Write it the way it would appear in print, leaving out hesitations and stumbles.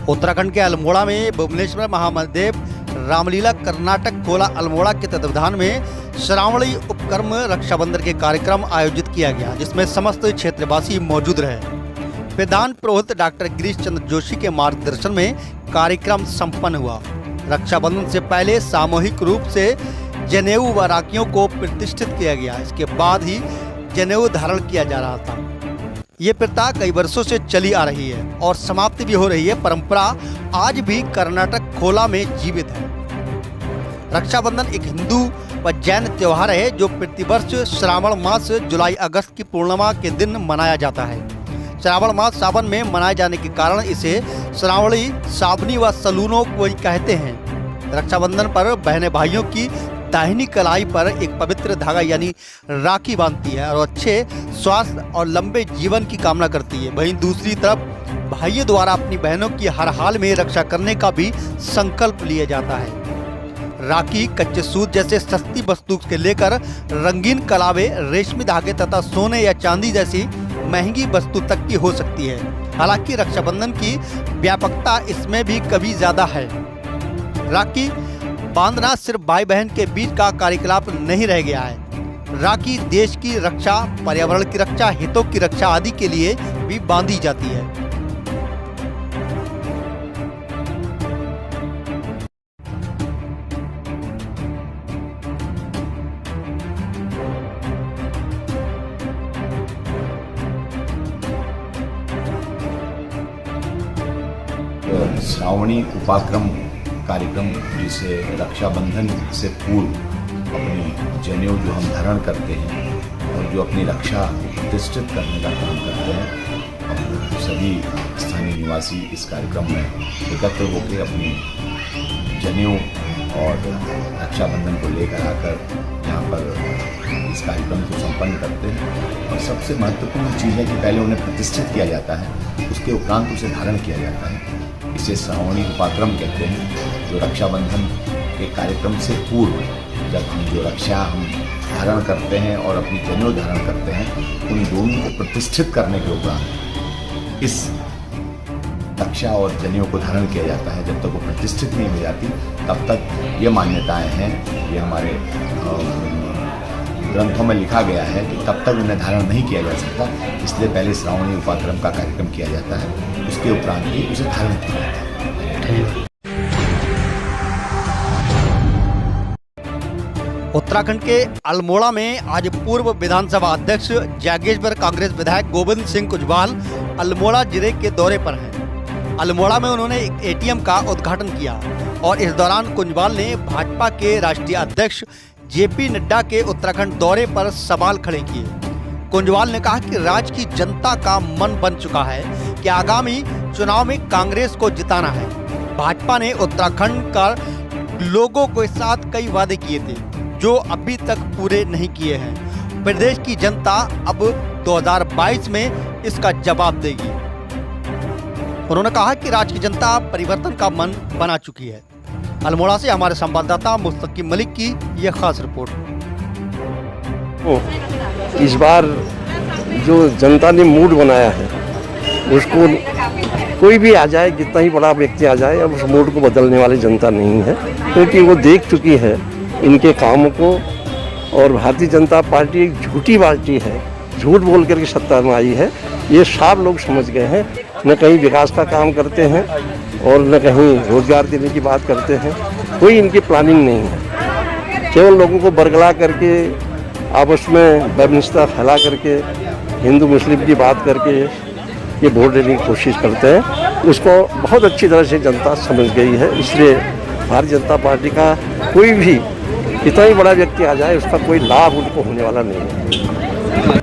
उत्तराखंड के अल्मोड़ा में भुवनेश्वर महामदेव रामलीला कर्नाटक कोला अल्मोड़ा के तत्वावधान में श्रावणी उपक्रम रक्षाबंधन के कार्यक्रम आयोजित किया गया, जिसमें समस्त क्षेत्रवासी मौजूद रहे। प्रधान पुरोहित डॉक्टर गिरीश चंद्र जोशी के मार्गदर्शन में कार्यक्रम संपन्न हुआ। रक्षाबंधन से पहले सामूहिक रूप से जनेऊ व राखियों को प्रतिष्ठित किया गया। इसके बाद ही जनेऊ धारण किया जा रहा था। ये प्रथा कई वर्षों से चली आ रही है और समाप्ति भी हो रही है। परंपरा आज भी कर्नाटक खोला में जीवित है। रक्षाबंधन एक हिंदू व जैन त्योहार है जो प्रतिवर्ष श्रावण मास जुलाई अगस्त की पूर्णिमा के दिन मनाया जाता है। श्रावण मास सावन में मनाए जाने के कारण इसे श्रावणी, सावनी व सलूनो को कहते हैं। रक्षाबंधन पर बहनें भाइयों की दाहिनी कलाई पर एक पवित्र धागा यानी राखी बांधती है और अच्छे स्वास्थ्य और लंबे जीवन की कामना करती है। वहीं दूसरी तरफ भाइयों द्वारा अपनी बहनों की हर हाल में रक्षा करने का भी संकल्प लिया जाता है। राखी कच्चे सूत जैसे सस्ती वस्तु से लेकर रंगीन कलावे, रेशमी धागे तथा सोने या चांदी जैसी महंगी वस्तु तक की हो सकती है। हालांकि रक्षाबंधन की व्यापकता इसमें भी कभी ज्यादा है। राखी बांधना सिर्फ भाई बहन के बीच का कार्यकलाप नहीं रह गया है। राखी देश की रक्षा, पर्यावरण की रक्षा, हितों की रक्षा आदि के लिए भी बांधी जाती है। श्रावणी उपाक्रम कार्यक्रम, जिसे रक्षाबंधन से पूर्व अपनी जनेऊ जो हम धारण करते हैं और जो अपनी रक्षा प्रतिष्ठित करने का काम करते हैं, हम सभी स्थानीय निवासी इस कार्यक्रम में एकत्र होकर अपनी जनेऊ और रक्षाबंधन को लेकर आकर यहाँ पर इस कार्यक्रम को संपन्न करते हैं। और सबसे महत्वपूर्ण चीज़ है कि पहले उन्हें प्रतिष्ठित किया जाता है, उसके उपरांत उसे धारण किया जाता है। इसे श्रावणी उपाक्रम कहते हैं, जो रक्षाबंधन के कार्यक्रम से पूर्व जब हम जो रक्षा हम धारण करते हैं और अपनी जनेऊ धारण करते हैं, उन दोनों को प्रतिष्ठित करने के उपरांत इस रक्षा और जनेऊ को धारण किया जाता है। जब तक वो प्रतिष्ठित नहीं हो जाती तब तक ये मान्यताएं हैं, ये हमारे ग्रंथों में लिखा गया है कि तब तक उन्हें धारण नहीं किया जा सकता। इसलिए पहले श्रावणी उपाक्रम का कार्यक्रम किया जाता है, उसके उपरांत ही उसे धारण किया जाता है। उत्तराखंड के अल्मोड़ा में आज पूर्व विधानसभा अध्यक्ष जागेश्वर कांग्रेस विधायक गोविंद सिंह कुंजवाल अल्मोड़ा जिले के दौरे पर हैं। अल्मोड़ा में उन्होंने एक एटीएम का उद्घाटन किया और इस दौरान कुंजवाल ने भाजपा के राष्ट्रीय अध्यक्ष जेपी नड्डा के उत्तराखंड दौरे पर सवाल खड़े किए। कुंजवाल ने कहा कि राज्य की जनता का मन बन चुका है कि आगामी चुनाव में कांग्रेस को जिताना है। भाजपा ने उत्तराखंड का लोगों के साथ कई वादे किए थे जो अभी तक पूरे नहीं किए हैं। प्रदेश की जनता अब 2022 में इसका जवाब देगी। उन्होंने कहा कि राज्य की जनता परिवर्तन का मन बना चुकी है। अल्मोड़ा से हमारे संवाददाता मुस्तकीम मलिक की यह खास रिपोर्ट। इस बार जो जनता ने मूड बनाया है, उसको कोई भी आ जाए, कितना ही बड़ा व्यक्ति आ जाए, अब उस मूड को बदलने वाली जनता नहीं है, क्योंकि वो देख चुकी है इनके कामों को। और भारतीय जनता पार्टी एक झूठी पार्टी है, झूठ बोल करके सत्ता में आई है, ये साफ लोग समझ गए हैं। न कहीं विकास का काम करते हैं और न कहीं रोजगार देने की बात करते हैं। कोई इनकी प्लानिंग नहीं है, केवल लोगों को बरगला करके आपस में वैमनस्यता फैला करके हिंदू मुस्लिम की बात करके ये वोट लेने की कोशिश करते हैं। उसको बहुत अच्छी तरह से जनता समझ गई है। इसलिए भारतीय जनता पार्टी का कोई भी कितना ही बड़ा व्यक्ति आ जाए, उसका कोई लाभ उनको होने वाला नहीं है।